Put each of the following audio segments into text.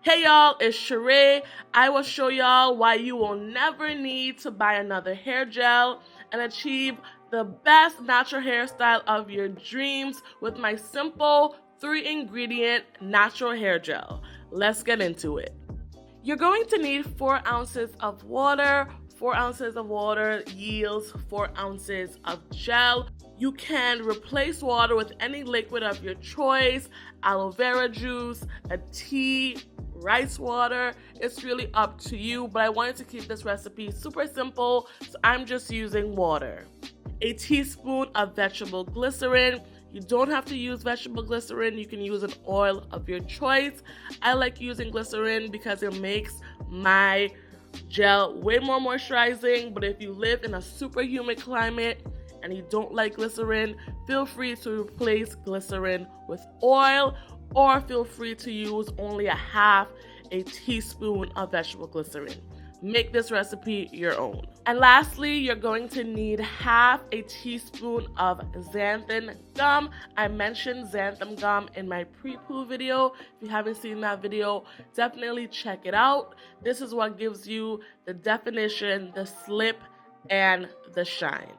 Hey y'all, it's Sheree. I will show y'all why you will never need to buy another hair gel and achieve the best natural hairstyle of your dreams with my simple 3-ingredient natural hair gel. Let's get into it. You're going to need 4 ounces of water. 4 ounces of water yields 4 ounces of gel. You can replace water with any liquid of your choice, aloe vera juice, a tea, rice water. It's really up to you, but I wanted to keep this recipe super simple, so I'm just using water. A teaspoon of vegetable glycerin. You don't have to use vegetable glycerin. You can use an oil of your choice. I like using glycerin because it makes my gel way more moisturizing, but if you live in a super humid climate and you don't like glycerin, feel free to replace glycerin with oil, or feel free to use only a teaspoon of vegetable glycerin. Make this recipe your own. And lastly, you're going to need half a teaspoon of xanthan gum. I mentioned xanthan gum in my pre-poo video. If you haven't seen that video, definitely check it out. This is what gives you the definition, the slip, and the shine.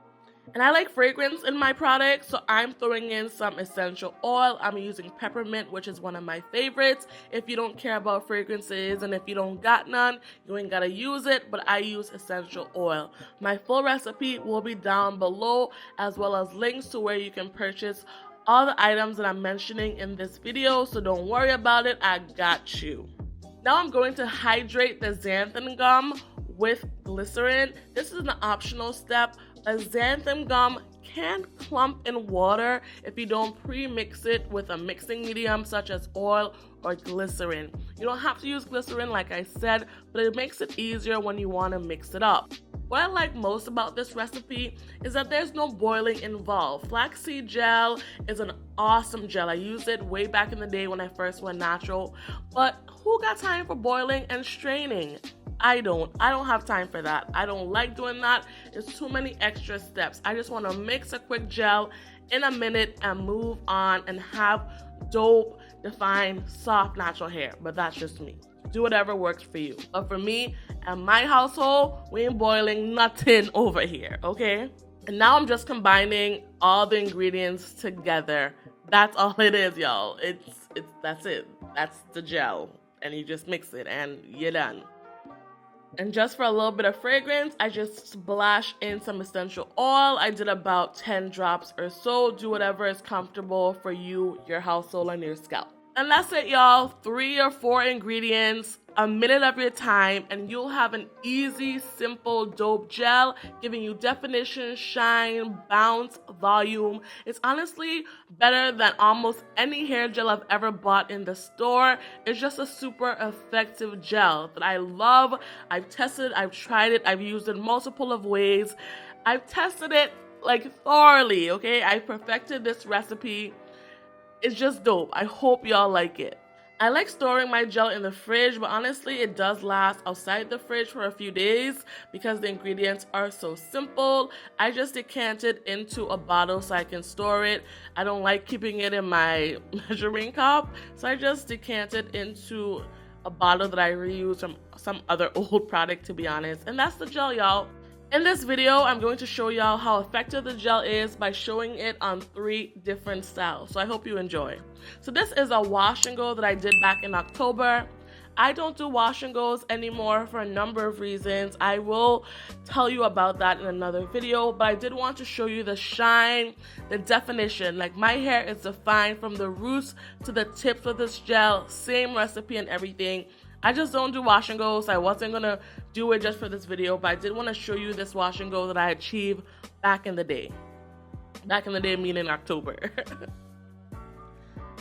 And I like fragrance in my product, so I'm throwing in some essential oil. I'm using peppermint, which is one of my favorites. If you don't care about fragrances and if you don't got none, you ain't gotta use it, but I use essential oil. My full recipe will be down below, as well as links to where you can purchase all the items that I'm mentioning in this video, so don't worry about it, I got you. Now I'm going to hydrate the xanthan gum with glycerin. This is an optional step. A xanthan gum can clump in water if you don't pre-mix it with a mixing medium such as oil or glycerin. You don't have to use glycerin like I said, but it makes it easier when you want to mix it up. What I like most about this recipe is that there's no boiling involved. Flaxseed gel is an awesome gel. I used it way back in the day when I first went natural, but who got time for boiling and straining? I don't have time for that. I don't like doing that. It's too many extra steps. I just want to mix a quick gel in a minute and move on and have dope, defined, soft, natural hair. But that's just me. Do whatever works for you. But for me and my household, we ain't boiling nothing over here, okay? And now I'm just combining all the ingredients together. That's all it is, y'all. That's it. That's the gel. And you just mix it and you're done. And just for a little bit of fragrance, I just splash in some essential oil. I did about 10 drops or so. Do whatever is comfortable for you, your household, and your scalp. And that's it, y'all. 3 or 4 ingredients, a minute of your time, and you'll have an easy, simple, dope gel, giving you definition, shine, bounce, volume. It's honestly better than almost any hair gel I've ever bought in the store. It's just a super effective gel that I love. I've tested, I've tried it, I've used it multiple of ways. I've tested it like thoroughly, okay? I perfected this recipe. It's just dope. I hope y'all like it. I like storing my gel in the fridge, but honestly, it does last outside the fridge for a few days because the ingredients are so simple. I just decant it into a bottle so I can store it. I don't like keeping it in my measuring cup, so I just decant it into a bottle that I reuse from some other old product, to be honest. And that's the gel, y'all. In this video, I'm going to show y'all how effective the gel is by showing it on 3 different styles. So I hope you enjoy. So this is a wash and go that I did back in October. I don't do wash and goes anymore for a number of reasons. I will tell you about that in another video, but I did want to show you the shine, the definition. Like, my hair is defined from the roots to the tips of this gel, same recipe and everything. I just don't do wash and goes. I wasn't gonna do it just for this video, but I did want to show you this wash and go that I achieved back in the day. Back in the day, meaning October.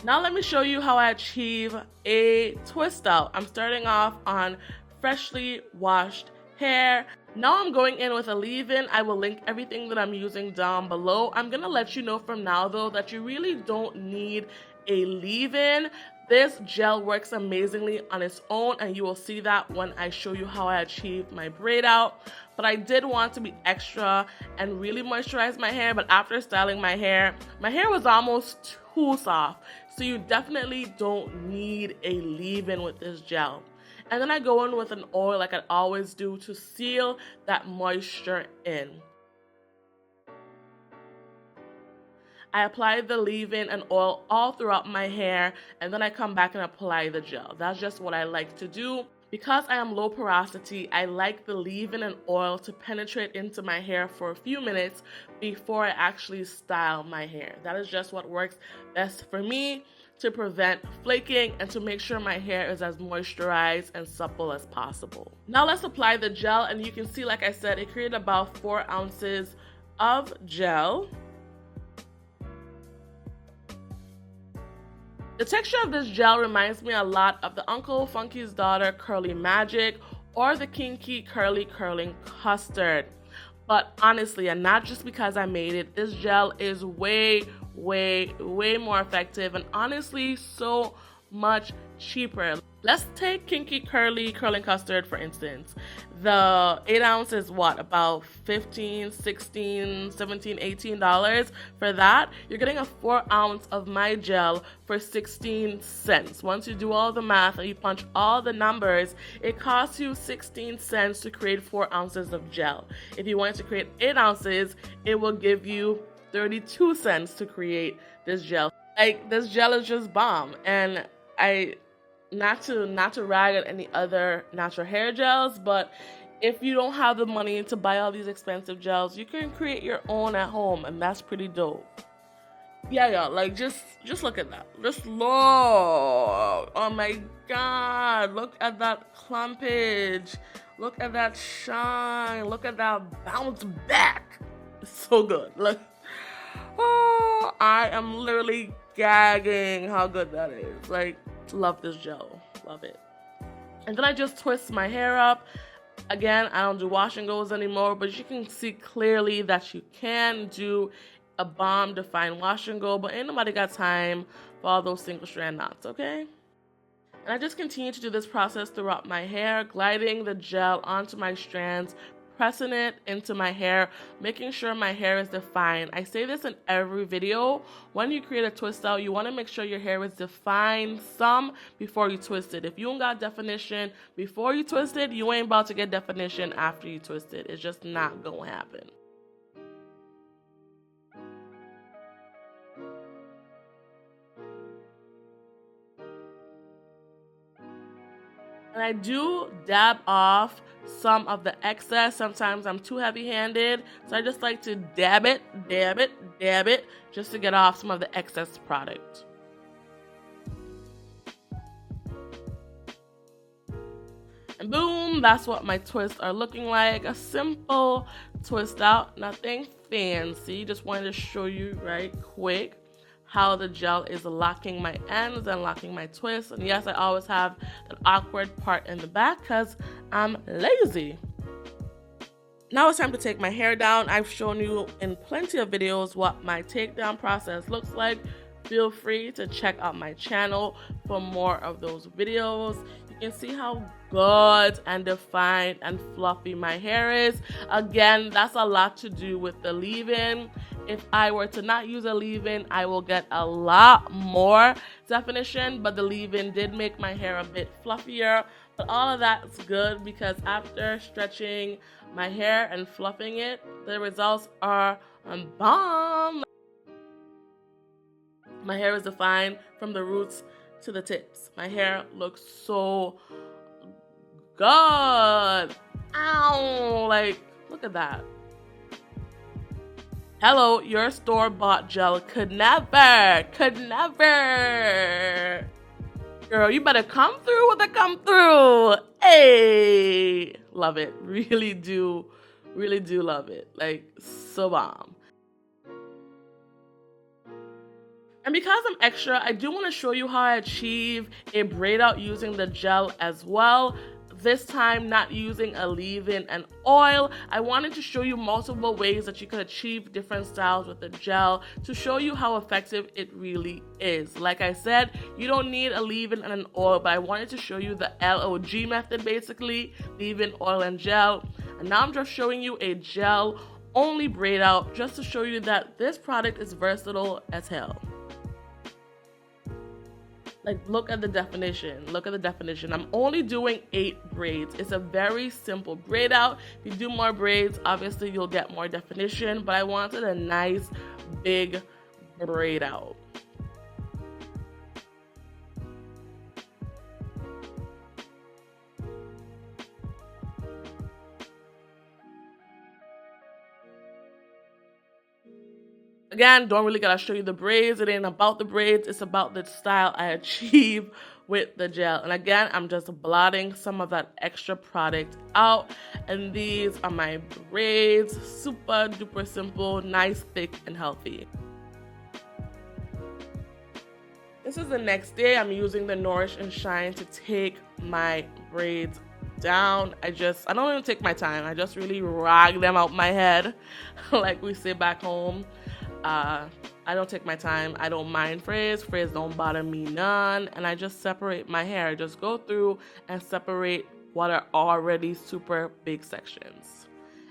Now let me show you how I achieve a twist out. I'm starting off on freshly washed hair. Now I'm going in with a leave-in. I will link everything that I'm using down below. I'm gonna let you know from now though that you really don't need a leave-in. This gel works amazingly on its own, and you will see that when I show you how I achieved my braid out. But I did want to be extra and really moisturize my hair, but after styling my hair was almost cool soft. So you definitely don't need a leave-in with this gel. And then I go in with an oil like I always do to seal that moisture in. I apply the leave-in and oil all throughout my hair, and then I come back and apply the gel. That's just what I like to do. Because I am low porosity, I like the leave-in and oil to penetrate into my hair for a few minutes before I actually style my hair. That is just what works best for me to prevent flaking and to make sure my hair is as moisturized and supple as possible. Now let's apply the gel, and you can see, like I said, it created about 4 ounces of gel. The texture of this gel reminds me a lot of the Uncle Funky's Daughter Curly Magic or the Kinky Curly Curling Custard. But honestly, and not just because I made it, this gel is way more effective and honestly so much cheaper. Let's take Kinky Curly Curling Custard for instance. The 8 ounce is what, about $15, $16, $17, $18. For that, you're getting a 4 ounce of my gel for 16 cents. Once you do all the math and you punch all the numbers, it costs you 16 cents to create 4 ounces of gel. If you want to create 8 ounces, it will give you 32 cents to create this gel. Like, this gel is just bomb. And not to rag at any other natural hair gels, but if you don't have the money to buy all these expensive gels, you can create your own at home, and that's pretty dope. Yeah, y'all, like just look at that. Just look. Oh my god, look at that clumpage. Look at that shine. Look at that bounce back. It's so good. Look. Oh, I am literally gagging how good that is. Like, love this gel. Love it. And then I just twist my hair up. Again, I don't do wash and goes anymore, but you can see clearly that you can do a bomb defined wash and go, but ain't nobody got time for all those single strand knots, okay? And I just continue to do this process throughout my hair, gliding the gel onto my strands, pressing it into my hair, making sure my hair is defined. I say this in every video. When you create a twist out, you want to make sure your hair is defined some before you twist it. If you don't got definition before you twist it, you ain't about to get definition after you twist it. It's just not gonna happen. And I do dab off some of the excess. Sometimes I'm too heavy-handed, so I just like to dab it, just to get off some of the excess product. And boom, that's what my twists are looking like. A simple twist out, nothing fancy. Just wanted to show you right quick how the gel is locking my ends and locking my twists. And yes, I always have an awkward part in the back because I'm lazy. Now it's time to take my hair down. I've shown you in plenty of videos what my takedown process looks like. Feel free to check out my channel for more of those videos. You can see how good and defined and fluffy my hair is. Again, that's a lot to do with the leave-in. If I were to not use a leave-in, I will get a lot more definition, but the leave-in did make my hair a bit fluffier. But all of that's good because after stretching my hair and fluffing it, the results are bomb. My hair is defined from the roots to the tips. My hair looks so good. Ow! Like, look at that. Hello, your store-bought gel could never. Girl, you better come through with a come through. Hey, love it. Really do love it. Like, so bomb. And because I'm extra, I do want to show you how I achieve a braid out using the gel as well. This time not using a leave-in and oil. I wanted to show you multiple ways that you could achieve different styles with the gel to show you how effective it really is. Like I said, you don't need a leave-in and an oil, but I wanted to show you the LOG method basically, leave-in, oil, and gel. And now I'm just showing you a gel only braid out just to show you that this product is versatile as hell. Like, look at the definition. Look at the definition. I'm only doing 8 braids. It's a very simple braid out. If you do more braids, obviously you'll get more definition, but I wanted a nice big braid out. Again, don't really gotta show you the braids. It ain't about the braids. It's about the style I achieve with the gel. And again, I'm just blotting some of that extra product out. And these are my braids. Super duper simple, nice, thick, and healthy. This is the next day. I'm using the Nourish and Shine to take my braids down. I don't even take my time. I just really rag them out my head like we say back home. I don't take my time. I don't mind frizz. Frizz don't bother me none. And I just separate my hair. I just go through and separate what are already super big sections.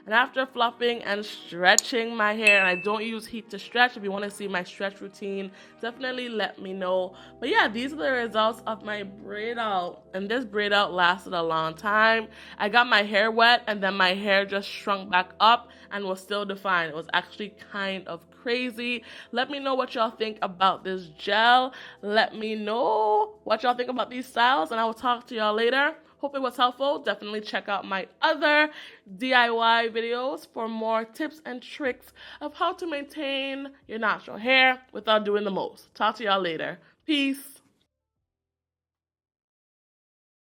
And after fluffing and stretching my hair, and I don't use heat to stretch, if you want to see my stretch routine, definitely let me know. But yeah, these are the results of my braid out. And this braid out lasted a long time. I got my hair wet and then my hair just shrunk back up and was still defined. It was actually kind of crazy. Let me know what y'all think about this gel. Let me know what y'all think about these styles, and I will talk to y'all later. Hope it was helpful. Definitely check out my other DIY videos for more tips and tricks of how to maintain your natural hair without doing the most. Talk to y'all later. Peace.